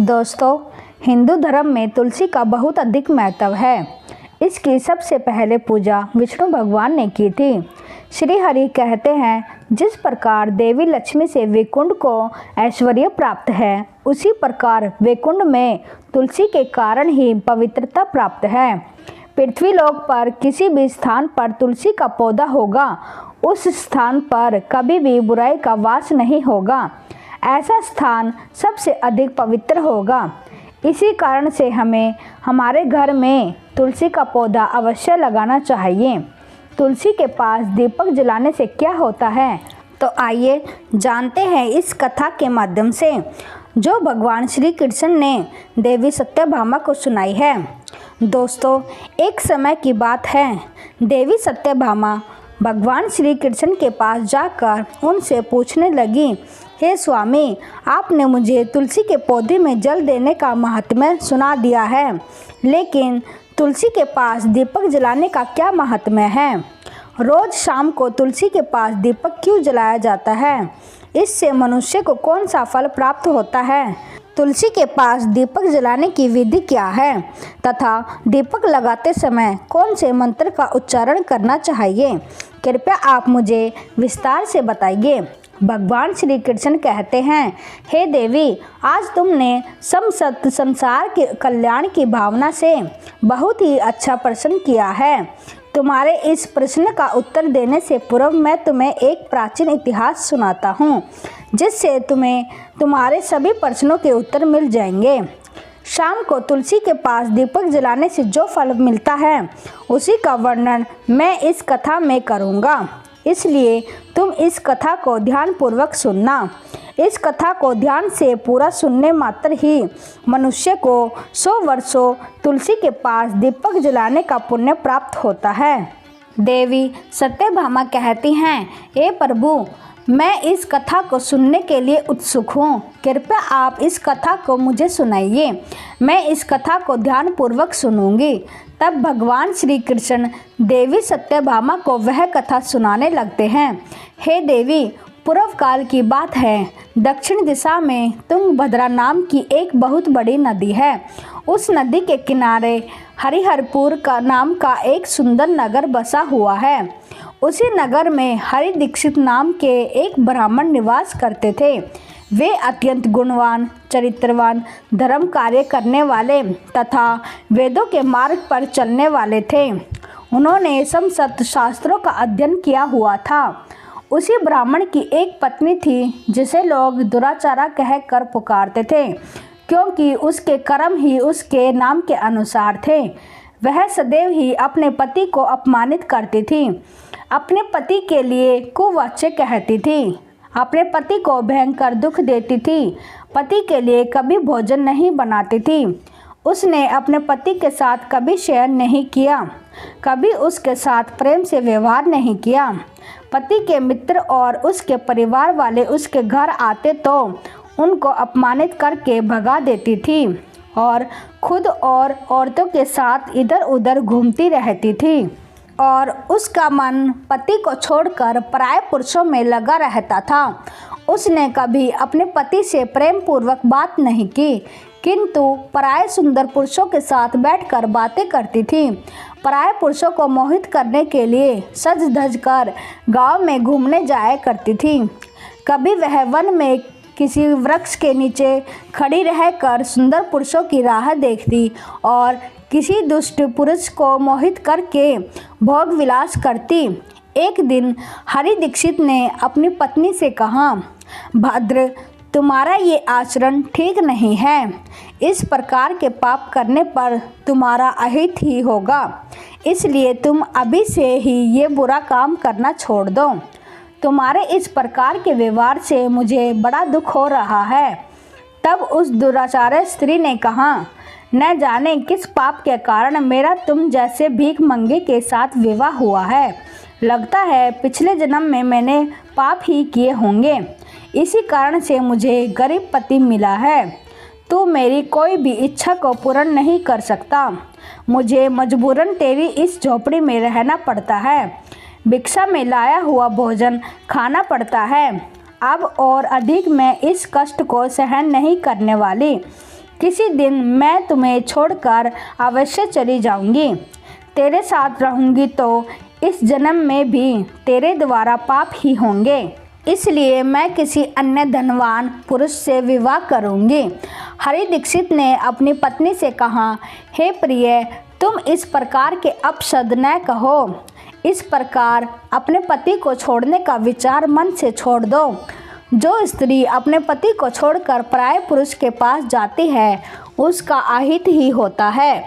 दोस्तों, हिंदू धर्म में तुलसी का बहुत अधिक महत्व है। इसकी सबसे पहले पूजा विष्णु भगवान ने की थी। श्री हरि कहते हैं, जिस प्रकार देवी लक्ष्मी से वैकुंठ को ऐश्वर्य प्राप्त है, उसी प्रकार वैकुंठ में तुलसी के कारण ही पवित्रता प्राप्त है। पृथ्वीलोक पर किसी भी स्थान पर तुलसी का पौधा होगा, उस स्थान पर कभी भी बुराई का वास नहीं होगा। ऐसा स्थान सबसे अधिक पवित्र होगा। इसी कारण से हमें हमारे घर में तुलसी का पौधा अवश्य लगाना चाहिए। तुलसी के पास दीपक जलाने से क्या होता है, तो आइए जानते हैं इस कथा के माध्यम से, जो भगवान श्री कृष्ण ने देवी सत्यभामा को सुनाई है। दोस्तों, एक समय की बात है। देवी सत्यभामा भगवान श्री कृष्ण के पास जाकर उनसे पूछने लगी, हे स्वामी, आपने मुझे तुलसी के पौधे में जल देने का महात्म्य सुना दिया है, लेकिन तुलसी के पास दीपक जलाने का क्या महात्म्य है? रोज शाम को तुलसी के पास दीपक क्यों जलाया जाता है? इससे मनुष्य को कौन सा फल प्राप्त होता है? तुलसी के पास दीपक जलाने की विधि क्या है तथा दीपक लगाते समय कौन से मंत्र का उच्चारण करना चाहिए? कृपया आप मुझे विस्तार से बताइए। भगवान श्री कृष्ण कहते हैं, हे देवी, आज तुमने समस्त संसार के कल्याण की भावना से बहुत ही अच्छा प्रश्न किया है। तुम्हारे इस प्रश्न का उत्तर देने से पूर्व मैं तुम्हें एक प्राचीन इतिहास सुनाता हूँ, जिससे तुम्हें तुम्हारे सभी प्रश्नों के उत्तर मिल जाएंगे। शाम को तुलसी के पास दीपक जलाने से जो फल मिलता है, उसी का वर्णन मैं इस कथा में करूँगा, इसलिए तुम इस कथा को ध्यानपूर्वक सुनना। इस कथा को ध्यान से पूरा सुनने मात्र ही मनुष्य को 100 वर्षों तुलसी के पास दीपक जलाने का पुण्य प्राप्त होता है। देवी सत्यभामा कहती हैं, हे प्रभु, मैं इस कथा को सुनने के लिए उत्सुक हूँ। कृपया आप इस कथा को मुझे सुनाइए। मैं इस कथा को ध्यानपूर्वक सुनूंगी। तब भगवान श्री कृष्ण देवी सत्यभामा को वह कथा सुनाने लगते हैं। हे देवी, पूर्व काल की बात है। दक्षिण दिशा में तुंगभद्रा नाम की एक बहुत बड़ी नदी है। उस नदी के किनारे हरिहरपुर का नाम का एक सुंदर नगर बसा हुआ है। उसी नगर में हरि दीक्षित नाम के एक ब्राह्मण निवास करते थे। वे अत्यंत गुणवान, चरित्रवान, धर्म कार्य करने वाले तथा वेदों के मार्ग पर चलने वाले थे। उन्होंने समस्त शास्त्रों का अध्ययन किया हुआ था। उसी ब्राह्मण की एक पत्नी थी, जिसे लोग दुराचारा कहकर पुकारते थे, क्योंकि उसके कर्म ही उसके नाम के अनुसार थे। वह सदैव ही अपने पति को अपमानित करती थी, अपने पति के लिए कुवाच्य कहती थी, अपने पति को भयंकर दुख देती थी, पति के लिए कभी भोजन नहीं बनाती थी। उसने अपने पति के साथ कभी शयन नहीं किया, कभी उसके साथ प्रेम से व्यवहार नहीं किया। पति के मित्र और उसके परिवार वाले उसके घर आते तो उनको अपमानित करके भगा देती थी और खुद और औरतों के साथ इधर उधर घूमती रहती थी। और उसका मन पति को छोड़कर पराये पुरुषों में लगा रहता था। उसने कभी अपने पति से प्रेम पूर्वक बात नहीं की, किंतु पराये सुंदर पुरुषों के साथ बैठकर बातें करती थी। पराये पुरुषों को मोहित करने के लिए सज धज कर गाँव में घूमने जाया करती थी। कभी वह वन में किसी वृक्ष के नीचे खड़ी रहकर सुंदर पुरुषों की राह देखती और किसी दुष्ट पुरुष को मोहित करके भोग विलास करती। एक दिन हरि दीक्षित ने अपनी पत्नी से कहा, भद्र, तुम्हारा ये आचरण ठीक नहीं है। इस प्रकार के पाप करने पर तुम्हारा अहित ही होगा, इसलिए तुम अभी से ही ये बुरा काम करना छोड़ दो। तुम्हारे इस प्रकार के व्यवहार से मुझे बड़ा दुख हो रहा है। तब उस दुराचारी स्त्री ने कहा, न जाने किस पाप के कारण मेरा तुम जैसे भीख मंगे के साथ विवाह हुआ है। लगता है पिछले जन्म में मैंने पाप ही किए होंगे, इसी कारण से मुझे गरीब पति मिला है। तू मेरी कोई भी इच्छा को पूर्ण नहीं कर सकता। मुझे मजबूरन तेरी इस झोपड़ी में रहना पड़ता है। भिक्षा में लाया हुआ भोजन खाना पड़ता है। अब और अधिक मैं इस कष्ट को सहन नहीं करने वाली। किसी दिन मैं तुम्हें छोड़कर अवश्य चली जाऊंगी। तेरे साथ रहूंगी तो इस जन्म में भी तेरे द्वारा पाप ही होंगे, इसलिए मैं किसी अन्य धनवान पुरुष से विवाह करूंगी। हरि दीक्षित ने अपनी पत्नी से कहा, हे प्रिय, तुम इस प्रकार के अपशब्द न कहो। इस प्रकार अपने पति को छोड़ने का विचार मन से छोड़ दो। जो स्त्री अपने पति को छोड़कर पराये पुरुष के पास जाती है उसका अहित ही होता है,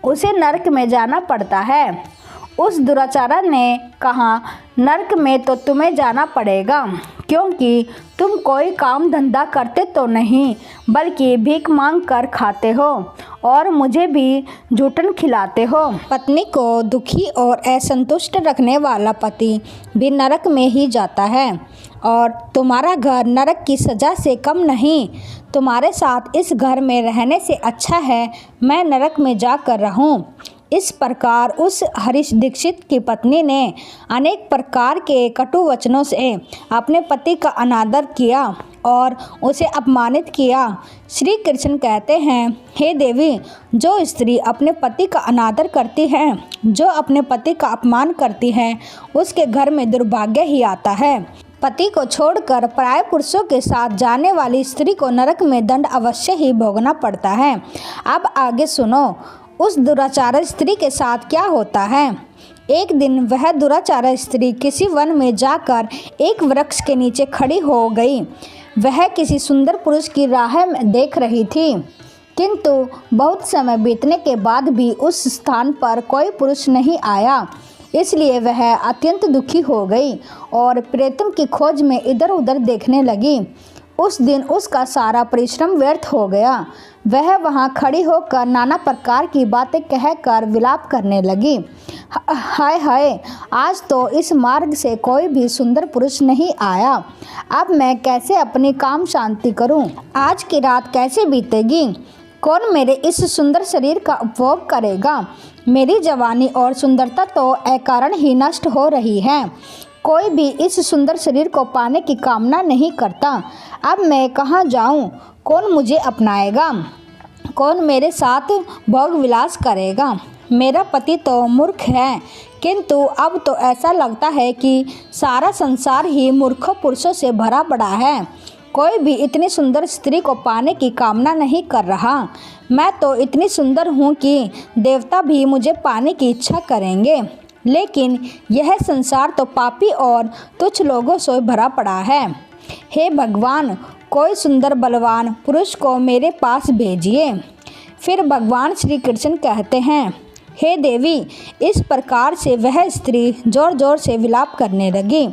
उसे नरक में जाना पड़ता है। उस दुराचारा ने कहा, नरक में तो तुम्हें जाना पड़ेगा, क्योंकि तुम कोई काम धंधा करते तो नहीं बल्कि भीख मांग कर खाते हो और मुझे भी जूठन खिलाते हो। पत्नी को दुखी और असंतुष्ट रखने वाला पति भी नरक में ही जाता है और तुम्हारा घर नरक की सज़ा से कम नहीं। तुम्हारे साथ इस घर में रहने से अच्छा है मैं नरक में जाकर रहूं। इस प्रकार उस हरि दीक्षित की पत्नी ने अनेक प्रकार के कटु वचनों से अपने पति का अनादर किया और उसे अपमानित किया। श्री कृष्ण कहते हैं, हे देवी, जो स्त्री अपने पति का अनादर करती है, जो अपने पति का अपमान करती है, उसके घर में दुर्भाग्य ही आता है। पति को छोड़कर पराये पुरुषों के साथ जाने वाली स्त्री को नरक में दंड अवश्य ही भोगना पड़ता है। अब आगे सुनो, उस दुराचार स्त्री के साथ क्या होता है। एक दिन वह दुराचार स्त्री किसी वन में जाकर एक वृक्ष के नीचे खड़ी हो गई। वह किसी सुंदर पुरुष की राह देख रही थी, किंतु बहुत समय बीतने के बाद भी उस स्थान पर कोई पुरुष नहीं आया, इसलिए वह अत्यंत दुखी हो गई और प्रेतम की खोज में इधर उधर देखने लगी। उस दिन उसका सारा परिश्रम व्यर्थ हो गया। वह वहां खड़ी होकर नाना प्रकार की बातें कहकर विलाप करने लगी। हाय हाय, आज तो इस मार्ग से कोई भी सुंदर पुरुष नहीं आया। अब मैं कैसे अपनी काम शांति करूं? आज की रात कैसे बीतेगी? कौन मेरे इस सुंदर शरीर का उपभोग करेगा? मेरी जवानी और सुंदरता तो अकारण ही नष्ट हो रही है। कोई भी इस सुंदर शरीर को पाने की कामना नहीं करता। अब मैं कहाँ जाऊँ? कौन मुझे अपनाएगा? कौन मेरे साथ भोग विलास करेगा? मेरा पति तो मूर्ख है, किंतु अब तो ऐसा लगता है कि सारा संसार ही मूर्ख पुरुषों से भरा पड़ा है। कोई भी इतनी सुंदर स्त्री को पाने की कामना नहीं कर रहा। मैं तो इतनी सुंदर हूँ कि देवता भी मुझे पाने की इच्छा करेंगे, लेकिन यह संसार तो पापी और तुच्छ लोगों से भरा पड़ा है। हे भगवान, कोई सुंदर बलवान पुरुष को मेरे पास भेजिए। फिर भगवान श्री कृष्ण कहते हैं, हे देवी, इस प्रकार से वह स्त्री जोर जोर से विलाप करने लगी।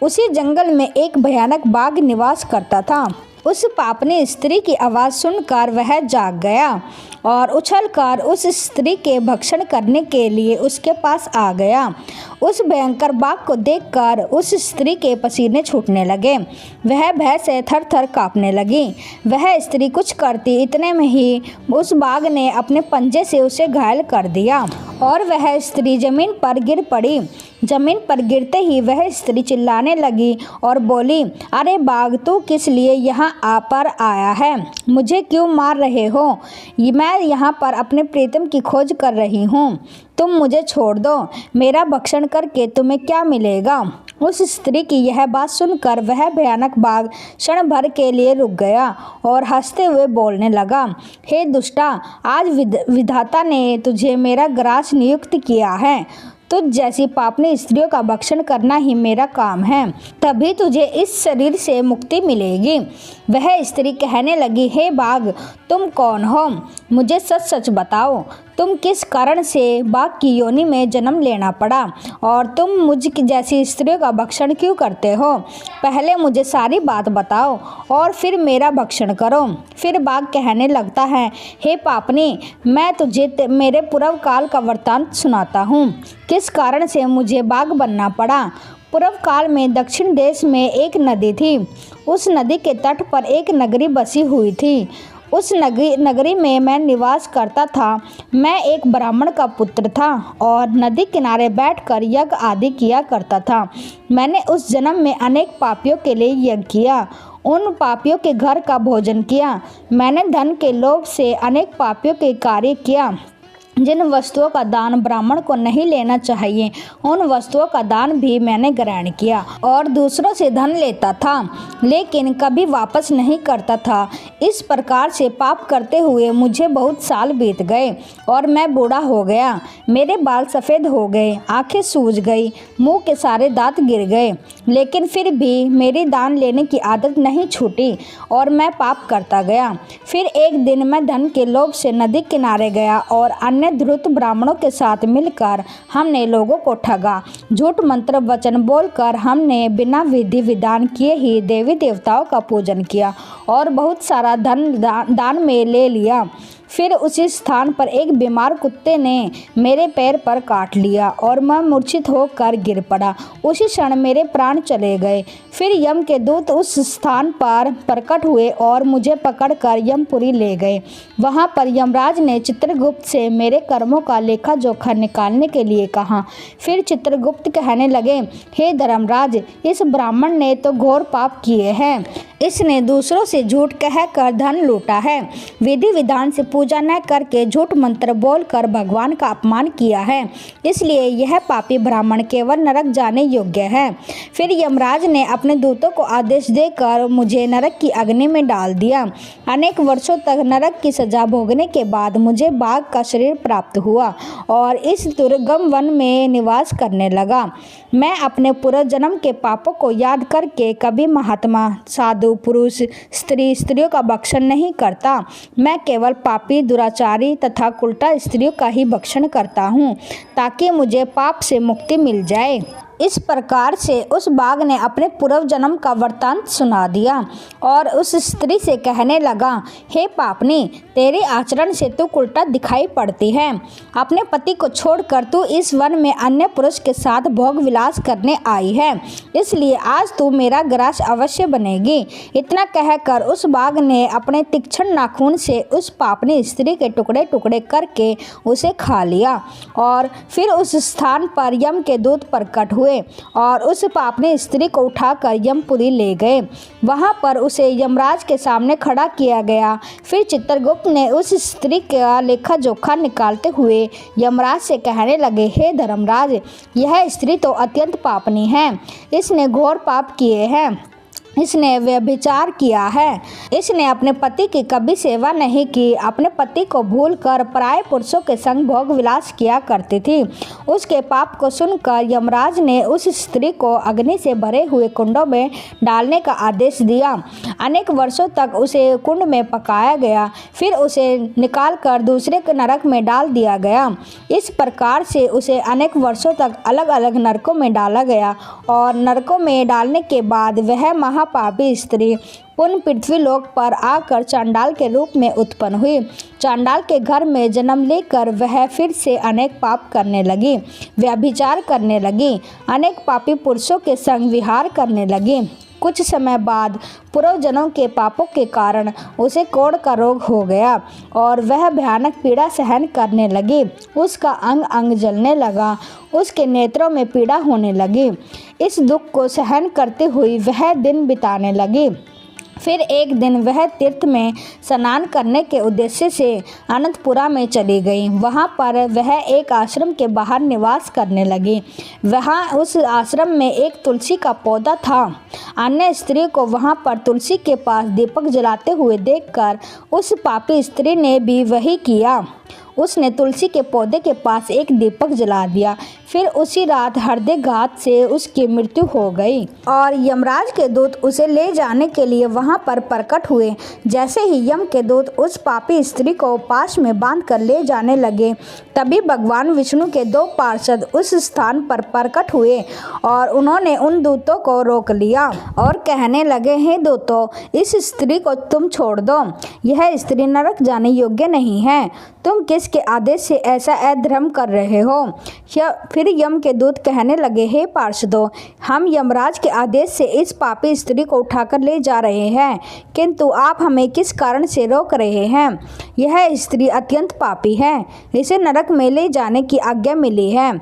उसी जंगल में एक भयानक बाघ निवास करता था। उस पापनी स्त्री की आवाज़ सुनकर वह जाग गया और उछलकर उस स्त्री के भक्षण करने के लिए उसके पास आ गया। उस भयंकर बाघ को देखकर उस स्त्री के पसीने छूटने लगे। वह भय से थर थर काँपने लगी। वह स्त्री कुछ करती इतने में ही उस बाघ ने अपने पंजे से उसे घायल कर दिया और वह स्त्री जमीन पर गिर पड़ी। जमीन पर गिरते ही वह स्त्री चिल्लाने लगी और बोली, अरे बाघ, तू किस लिए यहाँ पर आया है? मुझे क्यों मार रहे हो? मैं यहाँ पर अपने प्रीतम की खोज कर रही हूँ। तुम मुझे छोड़ दो। मेरा भक्षण करके तुम्हें क्या मिलेगा? उस स्त्री की यह बात सुनकर वह भयानक बाघ क्षण भर के लिए रुक गया और हंसते हुए बोलने लगा, हे दुष्टा, आज विधाता ने तुझे मेरा ग्रास नियुक्त किया है। तुझ जैसी पापनी स्त्रियों का भक्षण करना ही मेरा काम है, तभी तुझे इस शरीर से मुक्ति मिलेगी। वह स्त्री कहने लगी, हे बाघ, तुम कौन हो? मुझे सच सच बताओ, तुम किस कारण से बाघ की योनि में जन्म लेना पड़ा और तुम मुझ जैसी स्त्रियों का भक्षण क्यों करते हो? पहले मुझे सारी बात बताओ और फिर मेरा भक्षण करो। फिर बाघ कहने लगता है, हे पापनी, मैं तुझे मेरे पूर्व काल का वृत्तांत सुनाता हूँ, किस कारण से मुझे बाघ बनना पड़ा। पूर्व काल में दक्षिण देश में एक नदी थी। उस नदी के तट पर एक नगरी बसी हुई थी। उस नगरी में मैं निवास करता था। मैं एक ब्राह्मण का पुत्र था और नदी किनारे बैठकर यज्ञ आदि किया करता था। मैंने उस जन्म में अनेक पापियों के लिए यज्ञ किया। उन पापियों के घर का भोजन किया। मैंने धन के लोभ से अनेक पापियों के कार्य किया। जिन वस्तुओं का दान ब्राह्मण को नहीं लेना चाहिए, उन वस्तुओं का दान भी मैंने ग्रहण किया और दूसरों से धन लेता था, लेकिन कभी वापस नहीं करता था। इस प्रकार से पाप करते हुए मुझे बहुत साल बीत गए और मैं बूढ़ा हो गया। मेरे बाल सफ़ेद हो गए, आंखें सूज गई, मुंह के सारे दांत गिर गए, लेकिन फिर भी मेरी दान लेने की आदत नहीं छूटी और मैं पाप करता गया। फिर एक दिन मैं धन के लोभ से नदी किनारे गया और अन्य धूर्त ब्राह्मणों के साथ मिलकर हमने लोगों को ठगा। झूठ मंत्र वचन बोलकर हमने बिना विधि विधान किए ही देवी देवताओं का पूजन किया और बहुत सारा धन दान में ले लिया। फिर उसी स्थान पर एक बीमार कुत्ते ने मेरे पैर पर काट लिया और मैं मूर्छित होकर गिर पड़ा। उसी क्षण मेरे प्राण चले गए। फिर यम के दूत उस स्थान पर प्रकट हुए और मुझे पकड़कर यमपुरी ले गए। वहां पर यमराज ने चित्रगुप्त से मेरे कर्मों का लेखा जोखा निकालने के लिए कहा। फिर चित्रगुप्त कहने लगे, हे धर्मराज, इस ब्राह्मण ने तो घोर पाप किए हैं। इसने दूसरों से झूठ कहकर धन लूटा है, विधि विधान से पूजा न करके झूठ मंत्र बोलकर भगवान का अपमान किया है, इसलिए यह पापी ब्राह्मण केवल नरक जाने योग्य है। फिर यमराज ने अपने दूतों को आदेश देकर मुझे नरक की अग्नि में डाल दिया। अनेक वर्षों तक नरक की सजा भोगने के बाद मुझे बाघ का शरीर प्राप्त हुआ और इस दुर्गम वन में निवास करने लगा। मैं अपने पूर्व जन्म के पापों को याद करके कभी महात्मा, साधु, पुरुष, स्त्रियों का भक्षण नहीं करता। मैं केवल पापी, दुराचारी तथा उल्टा स्त्रियों का ही भक्षण करता हूँ, ताकि मुझे पाप से मुक्ति मिल जाए। इस प्रकार से उस बाघ ने अपने पूर्व जन्म का वृत्तांत सुना दिया और उस स्त्री से कहने लगा, हे पापनी, तेरे आचरण से तू उल्टा दिखाई पड़ती है। अपने पति को छोड़कर तू इस वन में अन्य पुरुष के साथ भोग विलास करने आई है, इसलिए आज तू मेरा ग्रास अवश्य बनेगी। इतना कहकर उस बाघ ने अपने तीक्ष्ण नाखून से उस पापनी स्त्री के टुकड़े टुकड़े करके उसे खा लिया और फिर उस स्थान पर यम के दूत प्रकट हुए और उस पापनी स्त्री को उठाकर यमपुरी ले गए। वहां पर उसे यमराज के सामने खड़ा किया गया। फिर चित्रगुप्त ने उस स्त्री का लेखा जोखा निकालते हुए यमराज से कहने लगे, हे धर्मराज, यह स्त्री तो अत्यंत पापनी है। इसने घोर पाप किए हैं। इसने व्यभिचार किया है। इसने अपने पति की कभी सेवा नहीं की। अपने पति को भूलकर पराये पुरुषों के संग भोग विलास किया करती थी। उसके पाप को सुनकर यमराज ने उस स्त्री को अग्नि से भरे हुए कुंडों में डालने का आदेश दिया। अनेक वर्षों तक उसे कुंड में पकाया गया, फिर उसे निकालकर दूसरे नरक में डाल दिया गया। इस प्रकार से उसे अनेक वर्षों तक अलग अलग नरकों में डाला गया और नरकों में डालने के बाद वह पापी स्त्री पुनः पृथ्वी लोक पर आकर चांडाल के रूप में उत्पन्न हुई। चांडाल के घर में जन्म लेकर वह फिर से अनेक पाप करने लगी, व्यभिचार करने लगी, अनेक पापी पुरुषों के संग विहार करने लगी। कुछ समय बाद पूर्व जन्मों के पापों के कारण उसे कोढ़ का रोग हो गया और वह भयानक पीड़ा सहन करने लगी। उसका अंग अंग जलने लगा, उसके नेत्रों में पीड़ा होने लगी। इस दुख को सहन करते हुए वह दिन बिताने लगी। फिर एक दिन वह तीर्थ में स्नान करने के उद्देश्य से अनंतपुरा में चली गई। वहाँ पर वह एक आश्रम के बाहर निवास करने लगी। वहाँ उस आश्रम में एक तुलसी का पौधा था। अन्य स्त्री को वहाँ पर तुलसी के पास दीपक जलाते हुए देखकर उस पापी स्त्री ने भी वही किया। उसने तुलसी के पौधे के पास एक दीपक जला दिया। फिर उसी रात हृदयघात से उसकी मृत्यु हो गई और यमराज के दूत उसे ले जाने के लिए वहां पर प्रकट हुए। जैसे ही यम के दूत उस पापी स्त्री को पाश में बांधकर ले जाने लगे, तभी भगवान विष्णु के दो पार्षद उस स्थान पर प्रकट हुए और उन्होंने उन दूतों को रोक लिया और कहने लगे, हे दूतों, इस स्त्री को तुम छोड़ दो। यह स्त्री नरक जाने योग्य नहीं है। तुम किसके आदेश से ऐसा अधर्म कर रहे हो? फिर यम के दूत कहने लगे, हे पार्षदों, हम यमराज के आदेश से इस पापी स्त्री को उठाकर ले जा रहे हैं, किंतु आप हमें किस कारण से रोक रहे हैं? यह स्त्री अत्यंत पापी है, इसे नरक में ले जाने की आज्ञा मिली है।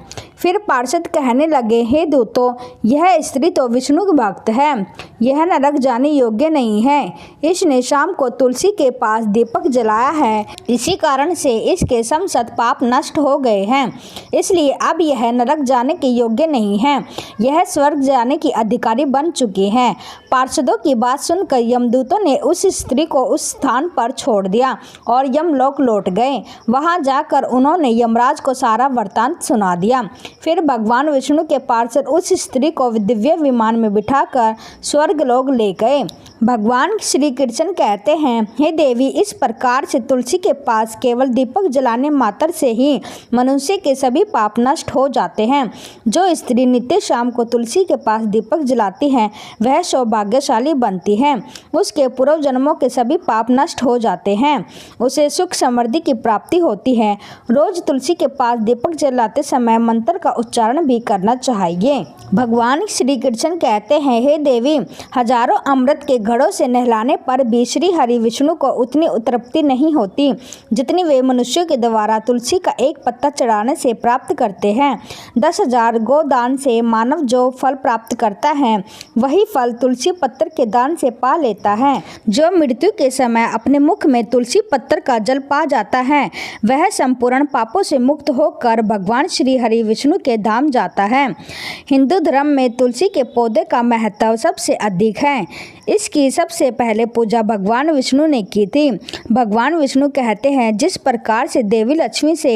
फिर पार्षद कहने लगे, हे दूतों, यह स्त्री तो विष्णु की भक्त है, यह नरक जाने योग्य नहीं है। इसने शाम को तुलसी के पास दीपक जलाया है, इसी कारण से इसके समस्त पाप नष्ट हो गए हैं, इसलिए अब यह नरक जाने के योग्य नहीं है, यह स्वर्ग जाने की अधिकारी बन चुकी है। पार्षदों की बात सुनकर यमदूतों ने उस स्त्री को उस स्थान पर छोड़ दिया और यमलोक लौट गए। वहां जाकर उन्होंने यमराज को सारा वृत्तांत सुना दिया। फिर भगवान विष्णु के पार्षद उस स्त्री को दिव्य विमान में बिठाकर स्वर्गलोक ले गए। भगवान श्री कृष्ण कहते हैं, हे देवी, इस प्रकार से तुलसी के पास केवल दीपक जलाने मात्र से ही मनुष्य के सभी पाप नष्ट हो जाते हैं। जो स्त्री नित्य शाम को तुलसी के पास दीपक जलाती है वह सौभाग्यशाली बनती है, उसके पूर्व जन्मों के सभी पाप नष्ट हो जाते हैं, उसे सुख समृद्धि की प्राप्ति होती है। रोज तुलसी के पास दीपक जलाते समय मंत्र का उच्चारण भी करना चाहिए। भगवान श्री कृष्ण कहते हैं, हे देवी, हजारों अमृत के घड़ों से नहलाने पर भी श्री हरि विष्णु को उतनी तृप्ति नहीं होती जितनी वे मनुष्यों के द्वारा तुलसी का एक पत्ता चढ़ाने से प्राप्त करते हैं। 10,000 गोदान से मानव जो फल प्राप्त करता है वही फल तुलसी पत्तर के दान से पा लेता है। जो मृत्यु के समय अपने मुख में तुलसी पत्तर का जल पा जाता है वह संपूर्ण पापों से मुक्त होकर भगवान श्री हरि विष्णु के धाम जाता है। हिंदू धर्म में तुलसी के पौधे का महत्व सबसे अधिक है। इसकी सबसे पहले पूजा भगवान विष्णु ने की थी। भगवान विष्णु कहते हैं, जिस प्रकार से देवी लक्ष्मी से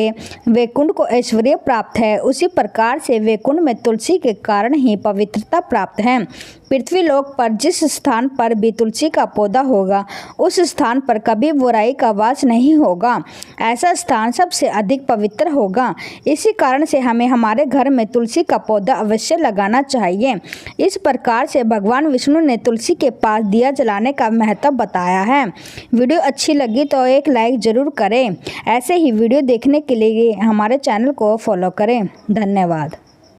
वैकुंठ को ऐश्वर्य प्राप्त है, उसी प्रकार से वैकुंठ में तुलसी के कारण ही पवित्रता प्राप्त है। पृथ्वी लोक पर जिस स्थान पर भी तुलसी का पौधा होगा उस स्थान पर कभी बुराई का वास नहीं होगा, ऐसा स्थान सबसे अधिक पवित्र होगा। इसी कारण से हमें हमारे घर में तुलसी का पौधा अवश्य लगाना चाहिए। इस प्रकार से भगवान विष्णु ने तुलसी के पास दिया जलाने का महत्व बताया है। वीडियो अच्छी लगी तो एक लाइक जरूर करें। ऐसे ही वीडियो देखने के लिए हमारे चैनल को फॉलो करें। धन्यवाद।